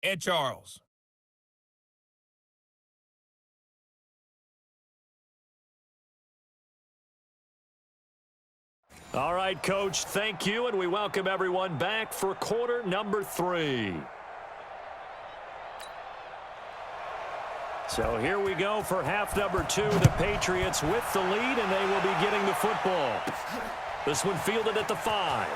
and Charles. All right, Coach, thank you, and we welcome everyone back for quarter number 3. So here we go for half number 2. The Patriots with the lead, and they will be getting the football. This one fielded at the 5.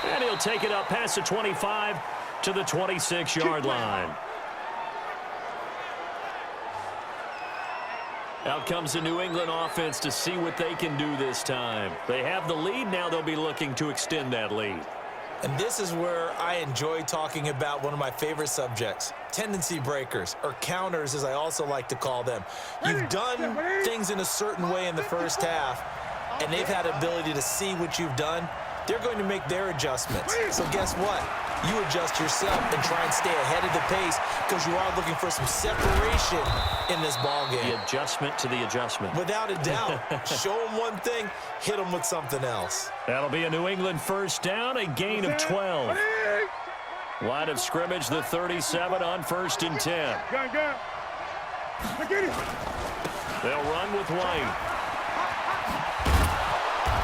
And he'll take it up past the 25 to the 26-yard line. Out comes the New England offense to see what they can do this time. They have the lead. Now they'll be looking to extend that lead. And this is where I enjoy talking about one of my favorite subjects, tendency breakers, or counters as I also like to call them. You've done things in a certain way in the first half, and they've had the ability to see what you've done. They're going to make their adjustments. So guess what? You adjust yourself and try and stay ahead of the pace because you are looking for some separation in this ball game. The adjustment to the adjustment. Without a doubt. Show them one thing, hit them with something else. That'll be a New England first down, a gain of 12. Line of scrimmage, the 37 on 1st and 10. They'll run with White.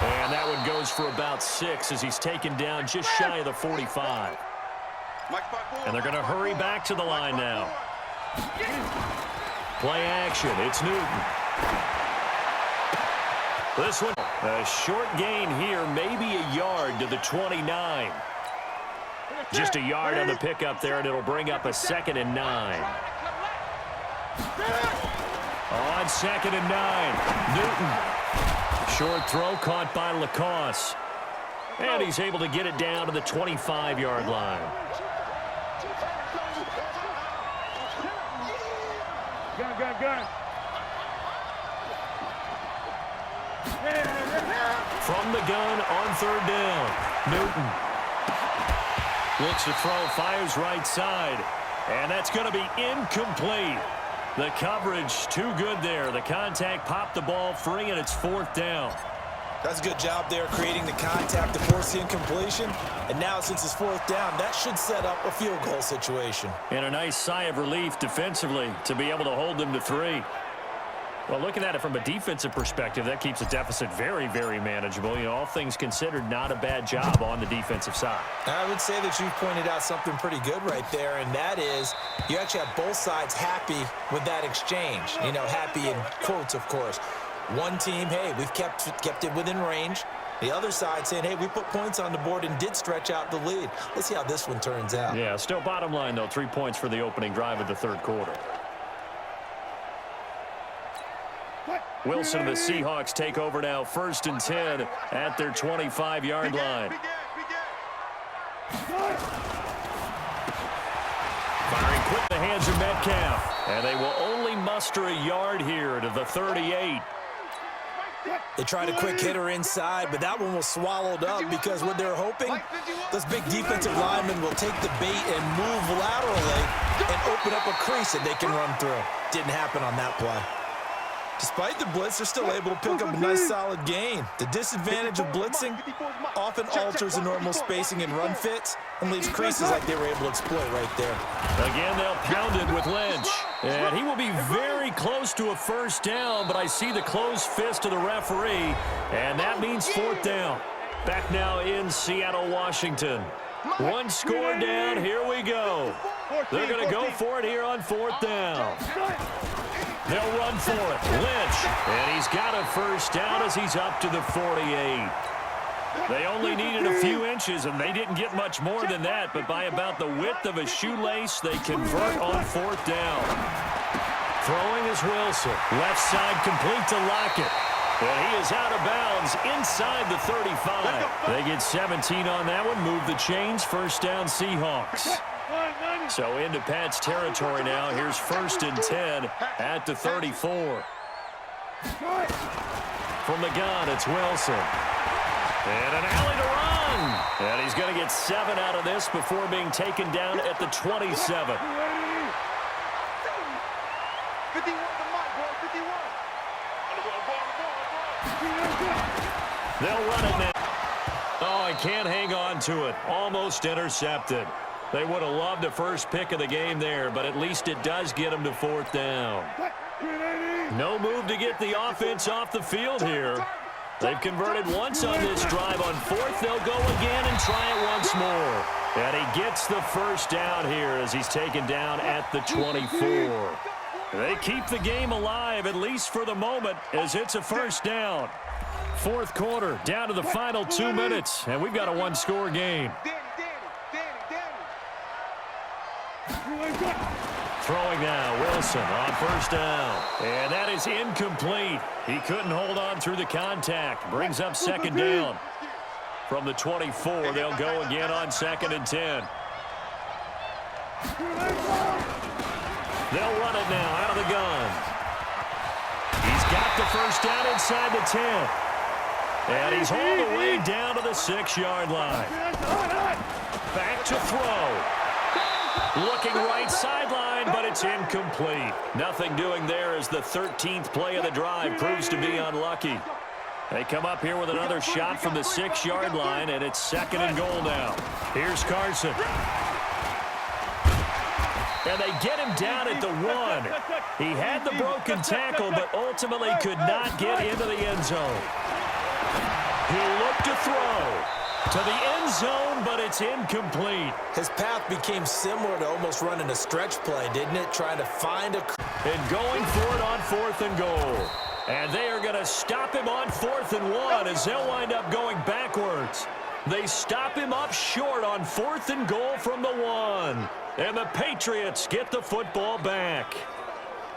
And that one goes for about 6 as he's taken down just shy of the 45. And they're going to hurry back to the line now. Play action. It's Newton. This one, a short gain here, maybe a yard to the 29. Just a yard on the pickup there, and it'll bring up a 2nd and 9. On 2nd and 9, Newton. Short throw caught by Lacoste. And he's able to get it down to the 25-yard line. From the gun on 3rd down, Newton. Looks to throw, fires right side. And that's going to be incomplete. The coverage too good there. The contact popped the ball free, and it's 4th down. That's a good job there creating the contact to force the incompletion. And now since it's 4th down, that should set up a field goal situation. And a nice sigh of relief defensively to be able to hold them to 3. Well, looking at it from a defensive perspective, that keeps the deficit very, very manageable. You know, all things considered, not a bad job on the defensive side. I would say that you've pointed out something pretty good right there, and that is you actually have both sides happy with that exchange. You know, happy in quotes, of course. One team, hey, we've kept it within range. The other side saying, hey, we put points on the board and did stretch out the lead. Let's see how this one turns out. Yeah, still bottom line, though, 3 points for the opening drive of the 3rd quarter. Wilson and the Seahawks take over now, 1st and 10 at their 25-yard line. Firing quick, the hands of Metcalf. And they will only muster a yard here to the 38. They tried a quick hitter inside, but that one was swallowed up because what they're hoping, those big defensive linemen will take the bait and move laterally and open up a crease that they can run through. Didn't happen on that play. Despite the blitz, they're still able to pick up a nice solid gain. The disadvantage of blitzing often alters the normal spacing and run fits and leaves creases like they were able to exploit right there. Again, they'll pound it with Lynch. And he will be very close to a 1st down, but I see the closed fist of the referee, and that means 4th down. Back now in Seattle, Washington. One score down, here we go. They're going to go for it here on 4th down. They'll run for it. Lynch. And he's got a 1st down as he's up to the 48. They only needed a few inches, and they didn't get much more than that, but by about the width of a shoelace, they convert on 4th down. Throwing is Wilson. Left side complete to Lockett. And he is out of bounds inside the 35. They get 17 on that one. Move the chains. 1st down, Seahawks. So into Pat's territory now. Here's 1st and 10 at the 34. From the gun, it's Wilson. And an alley to run. And he's going to get 7 out of this before being taken down at the 27. 51. They'll run it now. Oh, he can't hang on to it. Almost intercepted. They would have loved the first pick of the game there, but at least it does get them to 4th down. No move to get the offense off the field here. They've converted once on this drive. On 4th, they'll go again and try it once more. And he gets the first down here as he's taken down at the 24. They keep the game alive, at least for the moment, as it's a first down. 4th quarter, down to the final 2 minutes, and we've got a one-score game. Throwing now, Wilson on first down. And that is incomplete. He couldn't hold on through the contact. Brings up 2nd down. From the 24, they'll go again on 2nd and 10. They'll run it now out of the gun. He's got the first down inside the 10. And he's all the way down to the 6-yard line. Back to throw. Looking right sideline, but it's incomplete. Nothing doing there as the 13th play of the drive proves to be unlucky. They come up here with another shot from the 6-yard line, and it's 2nd and goal now. Here's Carson. And they get him down at the 1. He had the broken tackle, but ultimately could not get into the end zone. He'll look to throw to the end zone, but it's incomplete. His path became similar to almost running a stretch play, didn't it? Trying to find a... And going for it on 4th and goal. And they are going to stop him on 4th and 1 as they'll wind up going backwards. They stop him up short on 4th and goal from the 1. And the Patriots get the football back.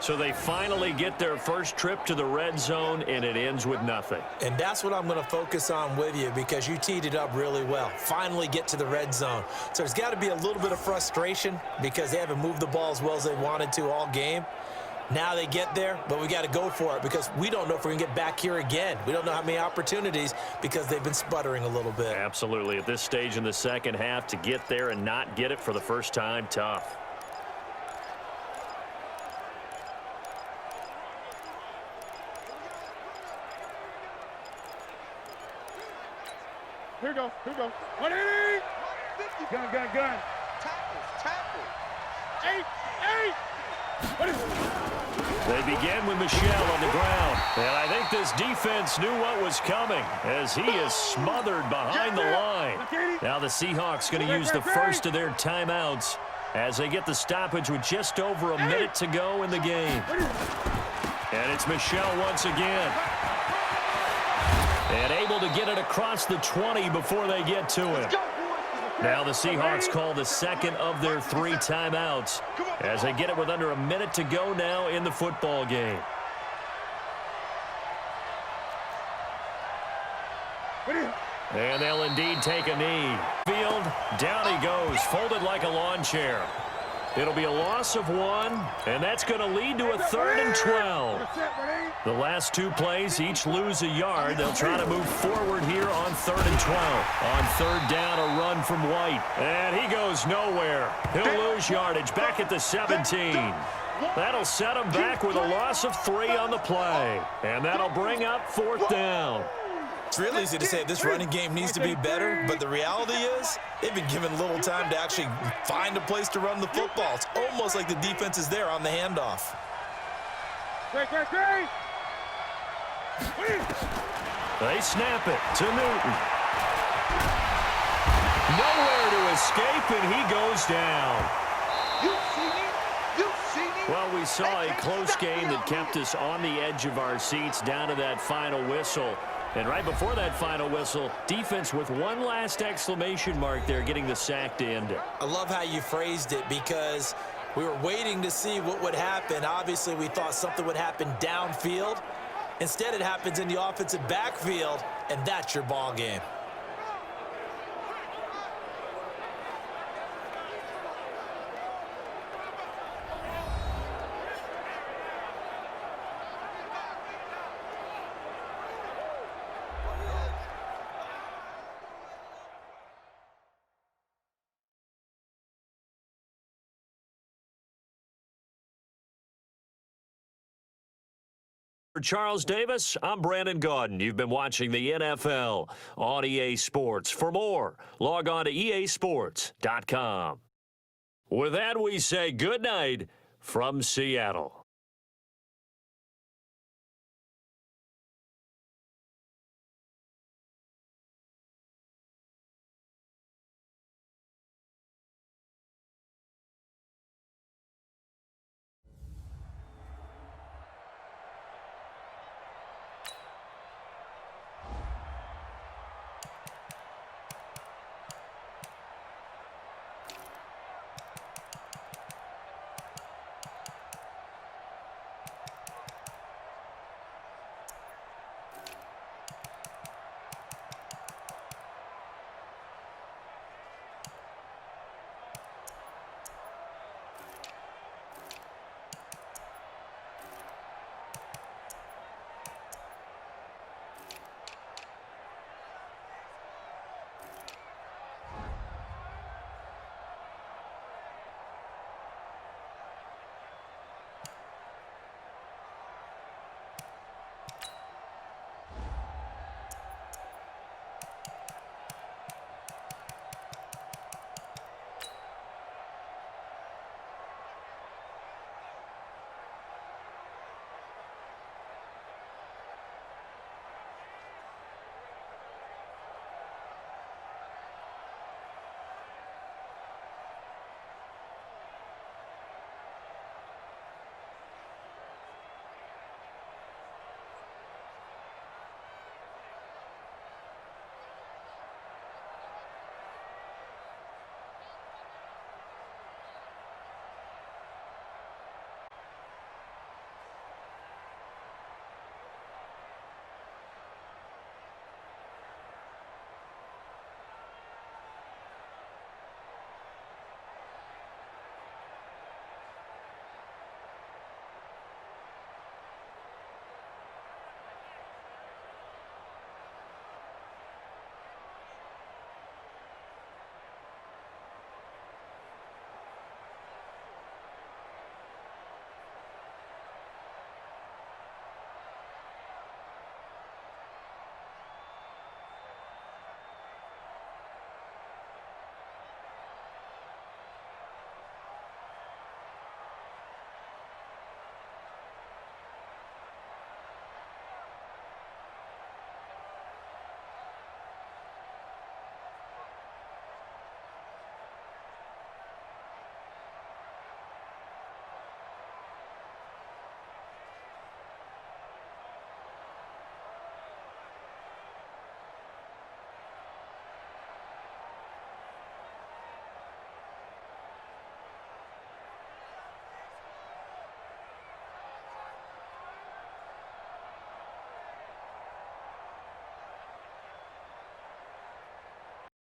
So they finally get their first trip to the red zone, and it ends with nothing. And that's what I'm going to focus on with you because you teed it up really well. Finally get to the red zone. So there's got to be a little bit of frustration because they haven't moved the ball as well as they wanted to all game. Now they get there, but we got to go for it because we don't know if we're going to get back here again. We don't know how many opportunities because they've been sputtering a little bit. Absolutely. At this stage in the second half, to get there and not get it for the first time, tough. Here we go. 180. Gun. Tackle. 8. They begin with Michel on the ground. And I think this defense knew what was coming as he is smothered behind the line. Now the Seahawks going to use the first of their timeouts as they get the stoppage with just over a minute to go in the game. And it's Michel once again. And able to get it across the 20 before they get to it. Now the Seahawks call the second of their 3 timeouts as they get it with under a minute to go now in the football game. And they'll indeed take a knee. Field, down he goes, folded like a lawn chair. It'll be a loss of 1, and that's going to lead to a 3rd and 12. The last 2 plays each lose a yard. They'll try to move forward here on 3rd and 12. On 3rd down, a run from White. And he goes nowhere. He'll lose yardage back at the 17. That'll set him back with a loss of 3 on the play. And that'll bring up 4th down. It's real easy to say this running game needs to be better, but the reality is they've been given little time to actually find a place to run the football. It's almost like the defense is there on the handoff. Great. They snap it to Newton. Nowhere to escape, and he goes down. Well, we saw a close game that kept us on the edge of our seats down to that final whistle. And right before that final whistle, defense with one last exclamation mark there, getting the sack to end it. I love how you phrased it because we were waiting to see what would happen. Obviously, we thought something would happen downfield. Instead, it happens in the offensive backfield, and that's your ball game. For Charles Davis, I'm Brandon Gaudin. You've been watching the NFL on EA Sports. For more, log on to easports.com. With that, we say good night from Seattle.